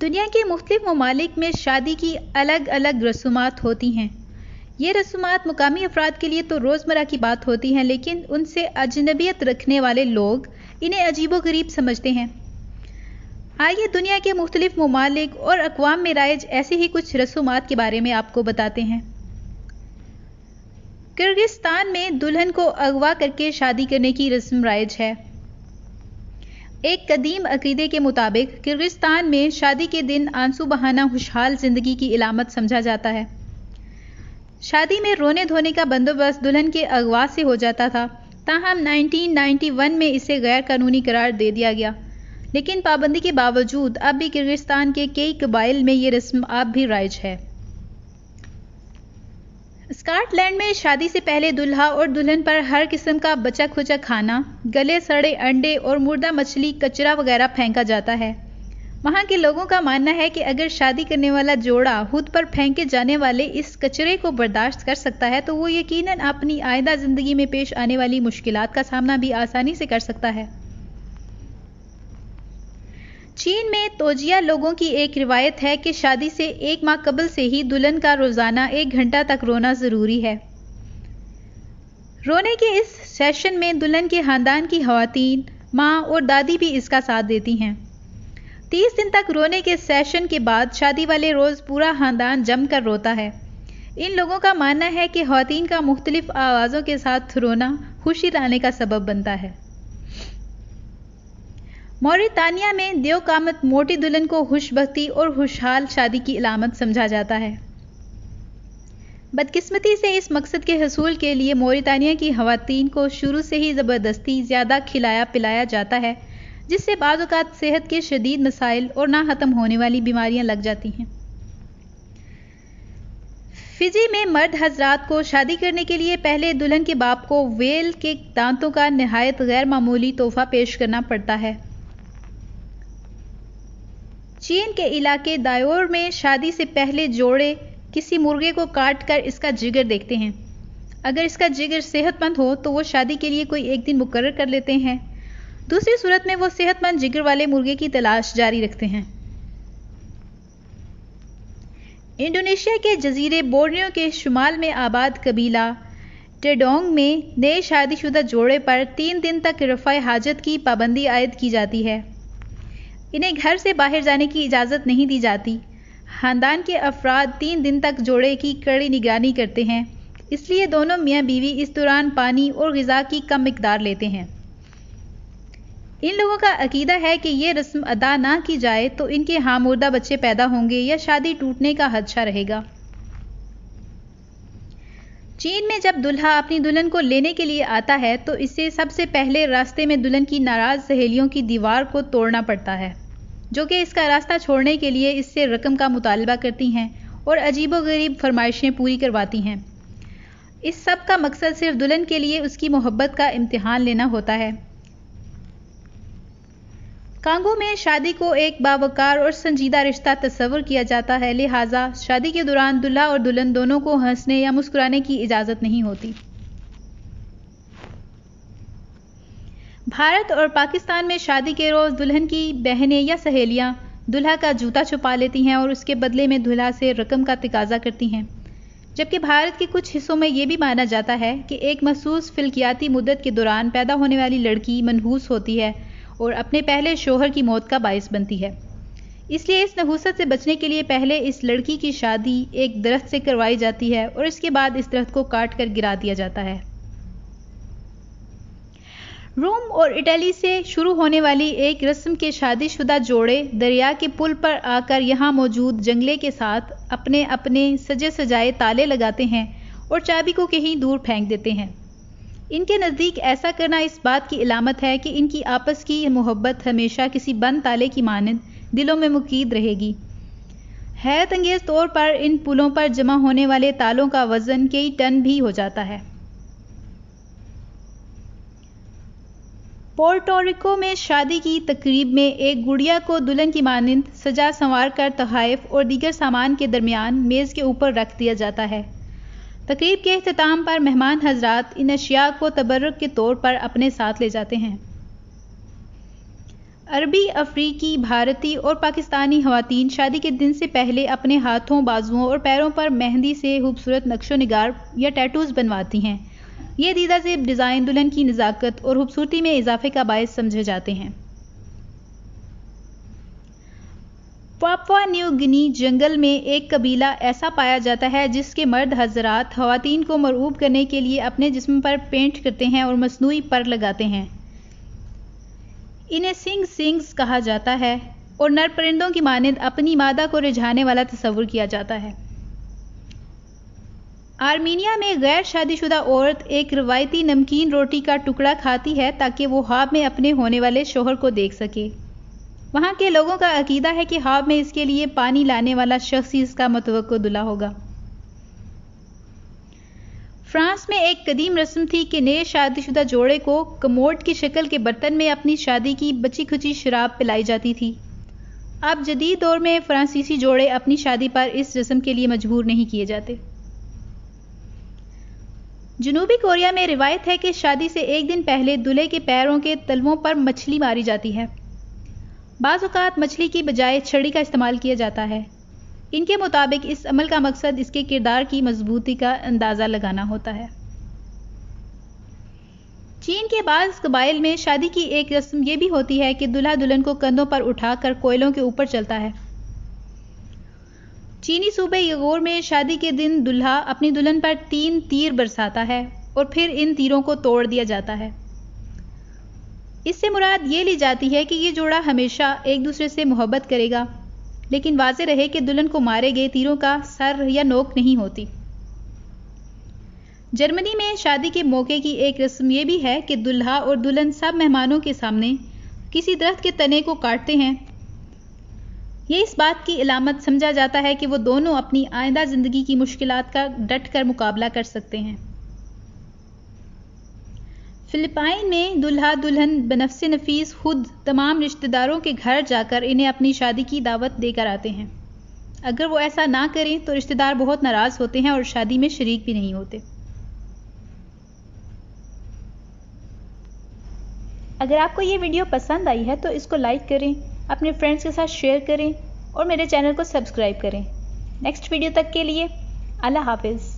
دنیا کے مختلف ممالک میں شادی کی الگ الگ رسومات ہوتی ہیں۔ یہ رسومات مقامی افراد کے لیے تو روزمرہ کی بات ہوتی ہیں، لیکن ان سے اجنبیت رکھنے والے لوگ انہیں عجیب و غریب سمجھتے ہیں۔ آئیے دنیا کے مختلف ممالک اور اقوام میں رائج ایسے ہی کچھ رسومات کے بارے میں آپ کو بتاتے ہیں۔ کرغزستان میں دلہن کو اغوا کر کے شادی کرنے کی رسم رائج ہے۔ ایک قدیم عقیدے کے مطابق کرغزستان میں شادی کے دن آنسو بہانا خوشحال زندگی کی علامت سمجھا جاتا ہے۔ شادی میں رونے دھونے کا بندوبست دلہن کے اغوا سے ہو جاتا تھا، تاہم 1991 میں اسے غیر قانونی قرار دے دیا گیا، لیکن پابندی کے باوجود اب بھی کرغزستان کے کئی قبائل میں یہ رسم اب بھی رائج ہے۔ اسکاٹ لینڈ میں شادی سے پہلے دلہا اور دلہن پر ہر قسم کا بچا کھچا کھانا، گلے سڑے انڈے اور مردہ مچھلی، کچرا وغیرہ پھینکا جاتا ہے۔ وہاں کے لوگوں کا ماننا ہے کہ اگر شادی کرنے والا جوڑا خود پر پھینکے جانے والے اس کچرے کو برداشت کر سکتا ہے تو وہ یقیناً اپنی آئندہ زندگی میں پیش آنے والی مشکلات کا سامنا بھی آسانی سے کر سکتا ہے۔ چین میں توجیہ لوگوں کی ایک روایت ہے کہ شادی سے 1 ماہ قبل سے ہی دلہن کا روزانہ 1 گھنٹہ تک رونا ضروری ہے۔ رونے کے اس سیشن میں دلہن کے خاندان کی خواتین، ماں اور دادی بھی اس کا ساتھ دیتی ہیں۔ 30 دن تک رونے کے سیشن کے بعد شادی والے روز پورا خاندان جم کر روتا ہے۔ ان لوگوں کا ماننا ہے کہ خواتین کا مختلف آوازوں کے ساتھ رونا خوشی لانے کا سبب بنتا ہے۔ موریتانیہ میں دیو قامت موٹی دلہن کو خوش بختی اور خوشحال شادی کی علامت سمجھا جاتا ہے۔ بدقسمتی سے اس مقصد کے حصول کے لیے موریتانیہ کی خواتین کو شروع سے ہی زبردستی زیادہ کھلایا پلایا جاتا ہے، جس سے بعض اوقات صحت کے شدید مسائل اور نہ ختم ہونے والی بیماریاں لگ جاتی ہیں۔ فجی میں مرد حضرات کو شادی کرنے کے لیے پہلے دلہن کے باپ کو ویل کے دانتوں کا نہایت غیر معمولی تحفہ پیش کرنا پڑتا ہے۔ چین کے علاقے دایور میں شادی سے پہلے جوڑے کسی مرغے کو کاٹ کر اس کا جگر دیکھتے ہیں۔ اگر اس کا جگر صحت مند ہو تو وہ شادی کے لیے کوئی ایک دن مقرر کر لیتے ہیں، دوسری صورت میں وہ صحت مند جگر والے مرغے کی تلاش جاری رکھتے ہیں۔ انڈونیشیا کے جزیرے بورنیو کے شمال میں آباد قبیلہ ٹریڈونگ میں نئے شادی شدہ جوڑے پر 3 دن تک رفع حاجت کی پابندی عائد کی جاتی ہے۔ انہیں گھر سے باہر جانے کی اجازت نہیں دی جاتی۔ خاندان کے افراد 3 دن تک جوڑے کی کڑی نگرانی کرتے ہیں، اس لیے دونوں میاں بیوی اس دوران پانی اور غذا کی کم مقدار لیتے ہیں۔ ان لوگوں کا عقیدہ ہے کہ یہ رسم ادا نہ کی جائے تو ان کے ہاں مردہ بچے پیدا ہوں گے یا شادی ٹوٹنے کا خدشہ رہے گا۔ چین میں جب دلہا اپنی دلہن کو لینے کے لیے آتا ہے تو اسے سب سے پہلے راستے میں دلہن کی ناراض سہیلیوں کی دیوار کو توڑنا پڑتا ہے، جو کہ اس کا راستہ چھوڑنے کے لیے اس سے رقم کا مطالبہ کرتی ہیں اور عجیب و غریب فرمائشیں پوری کرواتی ہیں۔ اس سب کا مقصد صرف دلہن کے لیے اس کی محبت کا امتحان لینا ہوتا ہے۔ کانگو میں شادی کو ایک باوقار اور سنجیدہ رشتہ تصور کیا جاتا ہے، لہٰذا شادی کے دوران دلہا اور دلہن دونوں کو ہنسنے یا مسکرانے کی اجازت نہیں ہوتی۔ بھارت اور پاکستان میں شادی کے روز دلہن کی بہنیں یا سہیلیاں دلہا کا جوتا چھپا لیتی ہیں اور اس کے بدلے میں دلہا سے رقم کا تقاضا کرتی ہیں، جبکہ بھارت کے کچھ حصوں میں یہ بھی مانا جاتا ہے کہ ایک مخصوص فلکیاتی مدت کے دوران پیدا ہونے والی لڑکی منحوس ہوتی ہے اور اپنے پہلے شوہر کی موت کا باعث بنتی ہے، اس لیے اس نحوست سے بچنے کے لیے پہلے اس لڑکی کی شادی ایک درخت سے کروائی جاتی ہے اور اس کے بعد اس درخت کو کاٹ کر گرا دیا جاتا ہے۔ روم اور اٹلی سے شروع ہونے والی ایک رسم کے شادی شدہ جوڑے دریا کے پل پر آ کر یہاں موجود جنگلے کے ساتھ اپنے اپنے سجے سجائے تالے لگاتے ہیں اور چابی کو کہیں دور پھینک دیتے ہیں۔ ان کے نزدیک ایسا کرنا اس بات کی علامت ہے کہ ان کی آپس کی محبت ہمیشہ کسی بند تالے کی مانند دلوں میں مقید رہے گی۔ حیرت انگیز طور پر ان پلوں پر جمع ہونے والے تالوں کا وزن کئی ٹن بھی ہو جاتا ہے۔ پورٹوریکو میں شادی کی تقریب میں ایک گڑیا کو دلہن کی مانند سجا سنوار کر تحائف اور دیگر سامان کے درمیان میز کے اوپر رکھ دیا جاتا ہے۔ تقریب کے اختتام پر مہمان حضرات ان اشیاء کو تبرک کے طور پر اپنے ساتھ لے جاتے ہیں۔ عربی، افریقی، بھارتی اور پاکستانی خواتین شادی کے دن سے پہلے اپنے ہاتھوں، بازوؤں اور پیروں پر مہندی سے خوبصورت نقش و نگار یا ٹیٹوز بنواتی ہیں۔ یہ دیدہ زیب ڈیزائن دلہن کی نزاکت اور خوبصورتی میں اضافے کا باعث سمجھے جاتے ہیں۔ پاپوا نیو گنی جنگل میں ایک قبیلہ ایسا پایا جاتا ہے جس کے مرد حضرات خواتین کو مرعوب کرنے کے لیے اپنے جسم پر پینٹ کرتے ہیں اور مصنوعی پر لگاتے ہیں۔ انہیں سنگ سنگز کہا جاتا ہے اور نر پرندوں کی مانند اپنی مادہ کو رجھانے والا تصور کیا جاتا ہے۔ آرمینیا میں غیر شادی شدہ عورت ایک روایتی نمکین روٹی کا ٹکڑا کھاتی ہے تاکہ وہ خواب میں اپنے ہونے والے شوہر کو دیکھ سکے۔ وہاں کے لوگوں کا عقیدہ ہے کہ خواب میں اس کے لیے پانی لانے والا شخص ہی اس کا متوقع دلہا ہوگا۔ فرانس میں ایک قدیم رسم تھی کہ نئے شادی شدہ جوڑے کو کموڈ کی شکل کے برتن میں اپنی شادی کی بچی کھچی شراب پلائی جاتی تھی۔ اب جدید دور میں فرانسیسی جوڑے اپنی شادی پر اس رسم کے لیے مجبور نہیں کیے جاتے۔ جنوبی کوریا میں روایت ہے کہ شادی سے ایک دن پہلے دلہے کے پیروں کے تلووں پر مچھلی ماری جاتی ہے۔ بعض اوقات مچھلی کی بجائے چھڑی کا استعمال کیا جاتا ہے۔ ان کے مطابق اس عمل کا مقصد اس کے کردار کی مضبوطی کا اندازہ لگانا ہوتا ہے۔ چین کے بعض قبائل میں شادی کی ایک رسم یہ بھی ہوتی ہے کہ دلہا دلہن کو کندھوں پر اٹھا کر کوئلوں کے اوپر چلتا ہے۔ چینی صوبے یغور میں شادی کے دن دلہا اپنی دلہن پر 3 تیر برساتا ہے اور پھر ان تیروں کو توڑ دیا جاتا ہے۔ اس سے مراد یہ لی جاتی ہے کہ یہ جوڑا ہمیشہ ایک دوسرے سے محبت کرے گا، لیکن واضح رہے کہ دلہن کو مارے گئے تیروں کا سر یا نوک نہیں ہوتی۔ جرمنی میں شادی کے موقع کی ایک رسم یہ بھی ہے کہ دلہا اور دلہن سب مہمانوں کے سامنے کسی درخت کے تنے کو کاٹتے ہیں۔ یہ اس بات کی علامت سمجھا جاتا ہے کہ وہ دونوں اپنی آئندہ زندگی کی مشکلات کا ڈٹ کر مقابلہ کر سکتے ہیں۔ فلپائن میں دلہا دلہن بنفس نفیس خود تمام رشتہ داروں کے گھر جا کر انہیں اپنی شادی کی دعوت دے کر آتے ہیں۔ اگر وہ ایسا نہ کریں تو رشتہ دار بہت ناراض ہوتے ہیں اور شادی میں شریک بھی نہیں ہوتے۔ اگر آپ کو یہ ویڈیو پسند آئی ہے تو اس کو لائک کریں، اپنے فرینڈز کے ساتھ شیئر کریں اور میرے چینل کو سبسکرائب کریں۔ نیکسٹ ویڈیو تک کے لیے اللہ حافظ۔